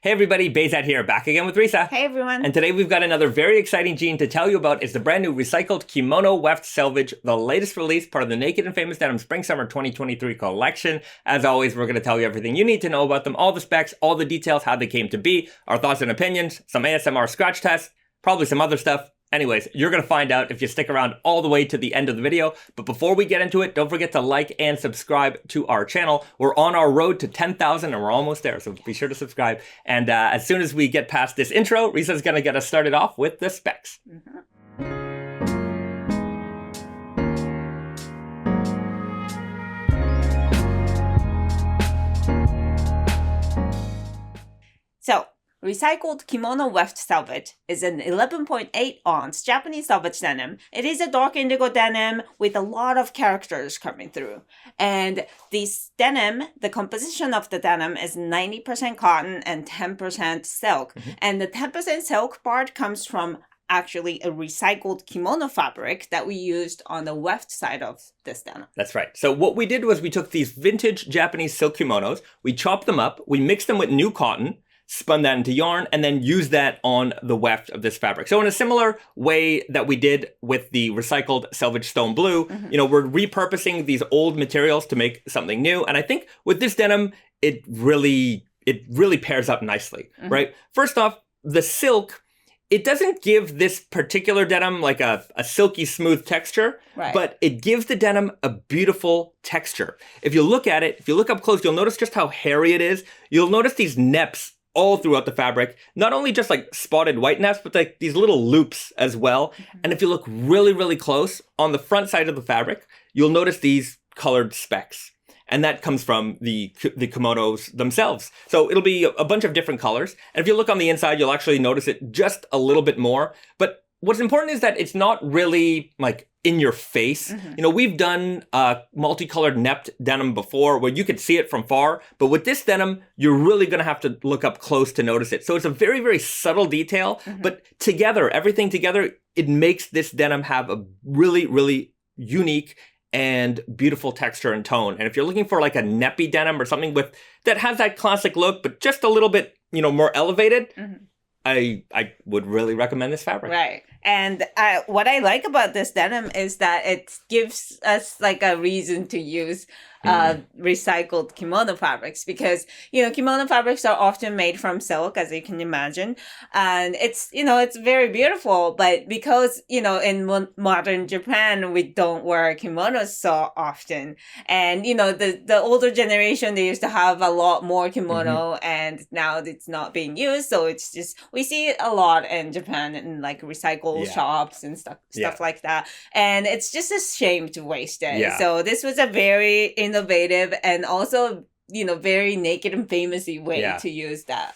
Hey everybody, Bezat here, back again with Risa. Hey everyone. And today we've got another very exciting jean to tell you about. It's the brand new Recycled Kimono Weft Selvedge, the latest release, part of the Naked and Famous Denim Spring-Summer 2023 collection. As always, we're going to tell you everything you need to know about them, all the specs, all the details, how they came to be, our thoughts and opinions, some ASMR scratch tests, probably some other stuff. Anyways, you're going to find out if you stick around all the way to the end of the video. But before we get into it, don't forget to like and subscribe to our channel. We're on our road to 10,000 and we're almost there, so be sure to subscribe. And as soon as we get past this intro, Risa's going to get us started off with the specs. So, Recycled Kimono Weft Selvedge is an 11.8 ounce Japanese selvedge denim. It is a dark indigo denim with a lot of characters coming through. And this denim, the composition of the denim is 90% cotton and 10% silk. And the 10% silk part comes from actually a recycled kimono fabric that we used on the weft side of this denim. That's right. So what we did was we took these vintage Japanese silk kimonos, we chopped them up, we mixed them with new cotton, spun that into yarn, and then used that on the weft of this fabric. So in a similar way that we did with the recycled Selvedge Stone Blue, you know, we're repurposing these old materials to make something new. And I think with this denim, it really pairs up nicely, right? First off, the silk, it doesn't give this particular denim like a silky smooth texture, but it gives the denim a beautiful texture. If you look at it, if you look up close, you'll notice just how hairy it is. You'll notice these neps all throughout the fabric, not only just like spotted white neps, but like these little loops as well. And if you look really, really close on the front side of the fabric, you'll notice these colored specks. And that comes from the kimonos themselves. So it'll be a bunch of different colors. And if you look on the inside, you'll actually notice it just a little bit more. But what's important is that it's not really like in your face. You know, we've done multicolored nepped denim before where you could see it from far, but with this denim, you're really gonna have to look up close to notice it. So it's a very, very subtle detail, but together, everything together, it makes this denim have a really, really unique and beautiful texture and tone. And if you're looking for like a neppy denim or something that has that classic look, but just a little bit, you know, more elevated, I would really recommend this fabric. Right. And what I like about this denim is that it gives us like a reason to use recycled kimono fabrics because, you know, kimono fabrics are often made from silk, as you can imagine. And it's, you know, it's very beautiful. But because, you know, in modern Japan, we don't wear kimonos so often. And, you know, the older generation, they used to have a lot more kimono and now it's not being used. So it's just, we see it a lot in Japan in like recycled shops and stuff like that. And it's just a shame to waste it. So this was a very innovative and also, you know, very naked and famousy way to use that.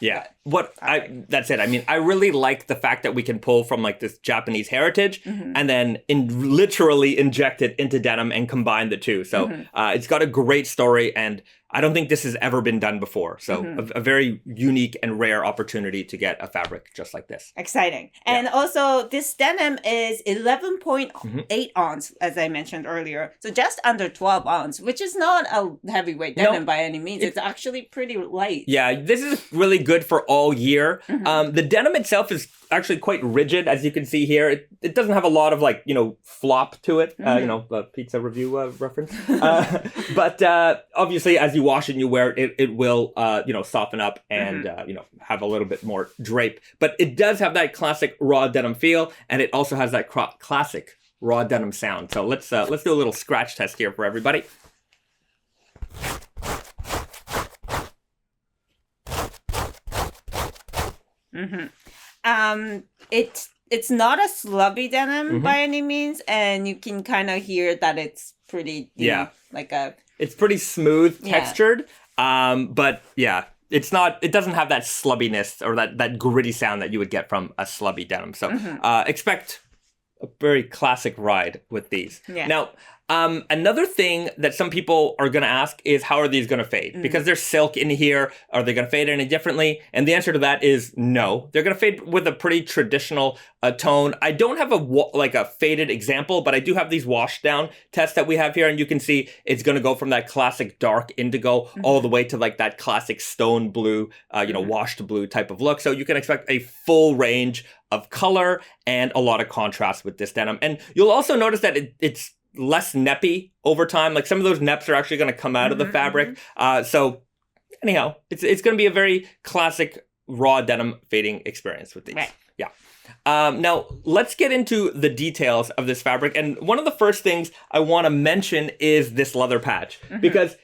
That's it. I mean, I really like the fact that we can pull from like this Japanese heritage and then literally inject it into denim and combine the two. So it's got a great story and I don't think this has ever been done before. So a very unique and rare opportunity to get a fabric just like this. Exciting. And also this denim is 11.8 ounce, as I mentioned earlier. So just under 12 ounce, which is not a heavyweight denim by any means. It's actually pretty light. Yeah, this is really good for all year. The denim itself is actually quite rigid, as you can see here. It doesn't have a lot of like, you know, flop to it, you know, the pizza review reference. But obviously, as you wash and you wear it, it will, you know, soften up and, you know, have a little bit more drape. But it does have that classic raw denim feel, and it also has that classic raw denim sound. So let's do a little scratch test here for everybody. It's not a slubby denim by any means, and you can kind of hear that it's pretty, you know, like a... It's pretty smooth textured, but it's not, it doesn't have that slubbiness or that gritty sound that you would get from a slubby denim. So expect a very classic ride with these. Now, Another thing that some people are going to ask is, how are these going to fade? Because there's silk in here, are they going to fade any differently? And the answer to that is no. They're going to fade with a pretty traditional tone. I don't have a faded example, but I do have these wash down tests that we have here, and you can see it's going to go from that classic dark indigo all the way to like that classic stone blue, washed blue type of look. So you can expect a full range of color and a lot of contrast with this denim. And you'll also notice that it's less neppy over time. Like some of those neps are actually going to come out of the fabric. So anyhow, it's going to be a very classic raw denim fading experience with these. Right. Yeah. Now let's get into the details of this fabric. And one of the first things I want to mention is this leather patch, because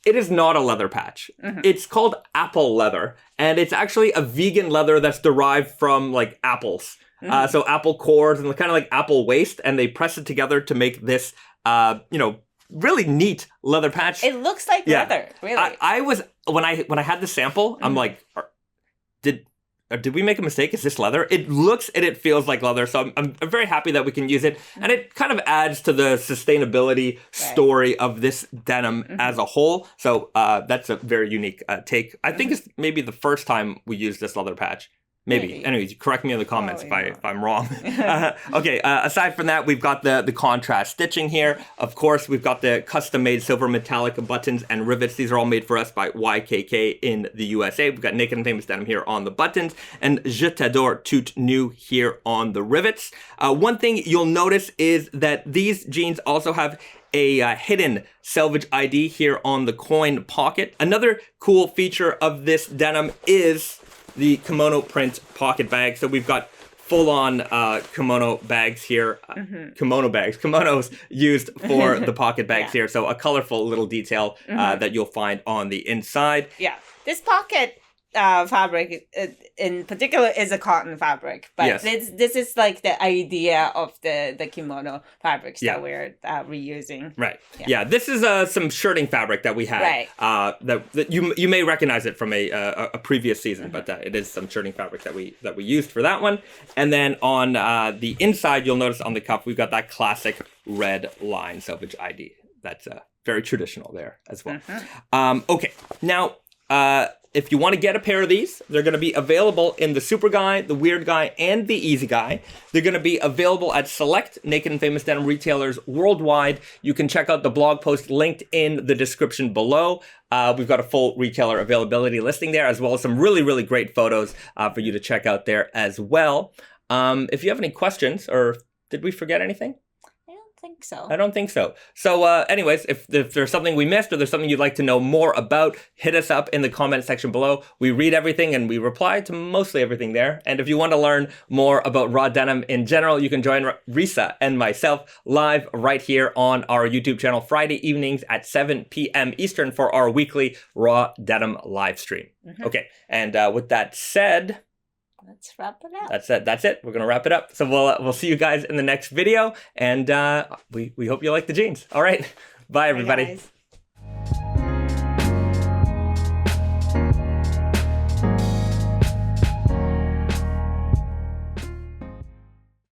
it is not a leather patch. It's called apple leather, and it's actually a vegan leather that's derived from like apples. So apple cores and kind of like apple waste, and they press it together to make this, really neat leather patch. It looks like leather, really. I was when I had the sample, I'm like, did we make a mistake? Is this leather? It looks and it feels like leather, so I'm very happy that we can use it, and it kind of adds to the sustainability story of this denim as a whole. So that's a very unique take. I think it's maybe the first time we used this leather patch. Maybe. Anyways, correct me in the comments if I'm wrong. Okay, aside from that, we've got the contrast stitching here. Of course, we've got the custom-made silver metallic buttons and rivets. These are all made for us by YKK in the USA. We've got Naked and Famous Denim here on the buttons, and Je t'adore tout nu here on the rivets. One thing you'll notice is that these jeans also have a hidden selvage ID here on the coin pocket. Another cool feature of this denim is the kimono print pocket bag. So we've got full-on kimono bags here, kimonos used for the pocket bags here. So a colorful little detail that you'll find on the inside. Yeah, this pocket fabric in particular is a cotton fabric, but this is like the idea of the kimono fabrics that we're reusing. Right. Yeah. This is some shirting fabric that we had. Right. That you may recognize it from a previous season, but it is some shirting fabric that we used for that one. And then on the inside, you'll notice on the cuff we've got that classic red line selvage ID. That's very traditional there as well. Okay. Now. If you want to get a pair of these, they're going to be available in the Super Guy, the Weird Guy, and the Easy Guy. They're going to be available at select Naked and Famous Denim retailers worldwide. You can check out the blog post linked in the description below. We've got a full retailer availability listing there, as well as some really, really great photos for you to check out there as well. If you have any questions, or did we forget anything? I don't think so. So anyways, if there's something we missed or there's something you'd like to know more about, hit us up in the comment section below. We read everything and we reply to mostly everything there. And if you want to learn more about raw denim in general, you can join Risa and myself live right here on our YouTube channel Friday evenings at 7 p.m. Eastern for our weekly raw denim live stream. Okay, and with that said, let's wrap it up. That's it. We're going to wrap it up. So we'll see you guys in the next video. And we hope you like the jeans. All right. Bye, everybody. Bye, guys.